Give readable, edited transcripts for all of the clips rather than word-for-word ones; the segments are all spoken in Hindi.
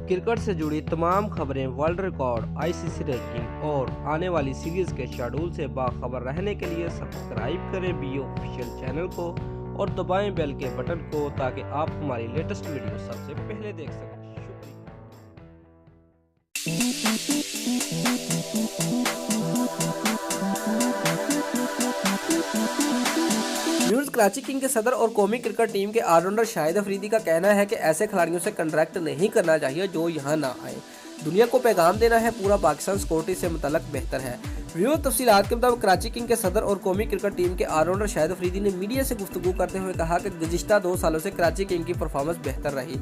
क्रिकेट से जुड़ी तमाम खबरें, वर्ल्ड रिकॉर्ड, आईसीसी रैंकिंग और आने वाली सीरीज के शेड्यूल से बाखबर रहने के लिए सब्सक्राइब करें बी ऑफिशियल चैनल को और दबाएं बेल के बटन को ताकि आप हमारी लेटेस्ट वीडियो सबसे पहले देख सकें। न्यूज़ कराची किंग के सदर और कौमी क्रिकेट टीम के ऑलराउंडर शाहिद अफरीदी का कहना है कि ऐसे खिलाड़ियों से कॉन्ट्रैक्ट नहीं करना चाहिए जो यहां ना आए। दुनिया को पैगाम देना है पूरा पाकिस्तान सिक्योरिटी से मुतल्लक बेहतर है। व्यूअर तफसीलात के मुताबिक कराची किंग के सदर और कौमी क्रिकेट टीम के ऑलराउंडर शाहिद अफरीदी ने मीडिया से गुफ्तगू करते हुए कहा कि गुज़िश्ता 2 सालों से कराची किंग की परफॉर्मेंस बेहतर रही।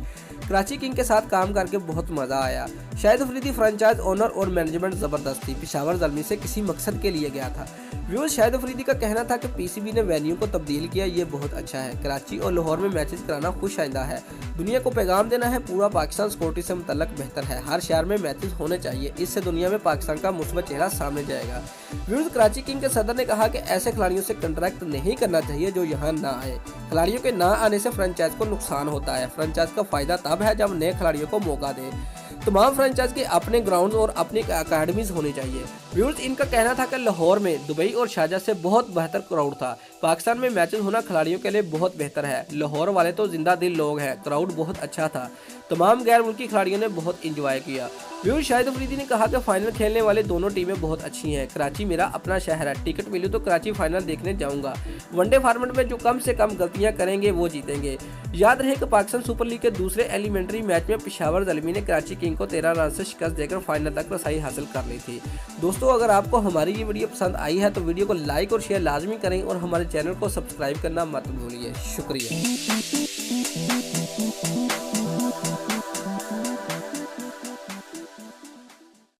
कराची किंग के साथ काम करके बहुत मजा आया। शाहिद अफरीदी फ्रेंचाइज ओनर और मैनेजमेंट जबरदस्त थी। पेशावर ज़ल्मी से किसी मकसद के लिए गया था। व्यूअर शाहिद अफरीदी का कहना था कि पीसीबी ने वेन्यू को तब्दील किया, ये बहुत अच्छा है। कराची और लाहौर में मैचेस कराना खुश आइंदा है। दुनिया को पैगाम देना है पूरा पाकिस्तान सिक्योरिटी से मुतल्लक बेहतर है। हर शहर में मैचेस होने चाहिए, इससे दुनिया में पाकिस्तान का मुस्बत चेहरा सामने जाएगा। व्यूअर कराची किंग के सदर ने कहा कि ऐसे खिलाड़ियों से कॉन्ट्रैक्ट नहीं करना चाहिए जो यहाँ ना आए। खिलाड़ियों के ना आने से फ्रेंचाइज को नुकसान होता है। फ्रेंचाइज का फायदा तब है जब नए खिलाड़ियों को मौका दे। तमाम फ्रेंचाइज के अपने ग्राउंड और अपनी अकेडमीज होनी चाहिए। व्यूअर्स, इनका कहना था कि लाहौर में दुबई और शारजाह से बहुत बेहतर क्राउड था। पाकिस्तान में मैचेस होना खिलाड़ियों के लिए बहुत बेहतर है। लाहौर वाले तो जिंदा दिल लोग हैं। क्राउड बहुत अच्छा था। तमाम गैर मुल्की खिलाड़ियों ने बहुत इंजॉय किया। व्यूअर्स, शाहिद अफरीदी ने कहा कि फाइनल खेलने वाले दोनों टीमें बहुत अच्छी हैं। कराची मेरा अपना शहर है। टिकट मिली तो कराची फाइनल देखने जाऊंगा। वनडे फॉर्मेट में जो कम से कम गलतियां करेंगे वो जीतेंगे। याद रहे कि पाकिस्तान सुपर लीग के दूसरे एलिमेंट्री मैच में पेशावर ज़ल्मी ने कराची किंग को 13 रन से शिकस्त देकर फाइनल तक रसाई हासिल कर ली थी। दोस्तों, अगर आपको हमारी ये वीडियो पसंद आई है तो वीडियो को लाइक और शेयर लाजमी करें और हमारे चैनल को सब्सक्राइब करना मत भूलिए। शुक्रिया।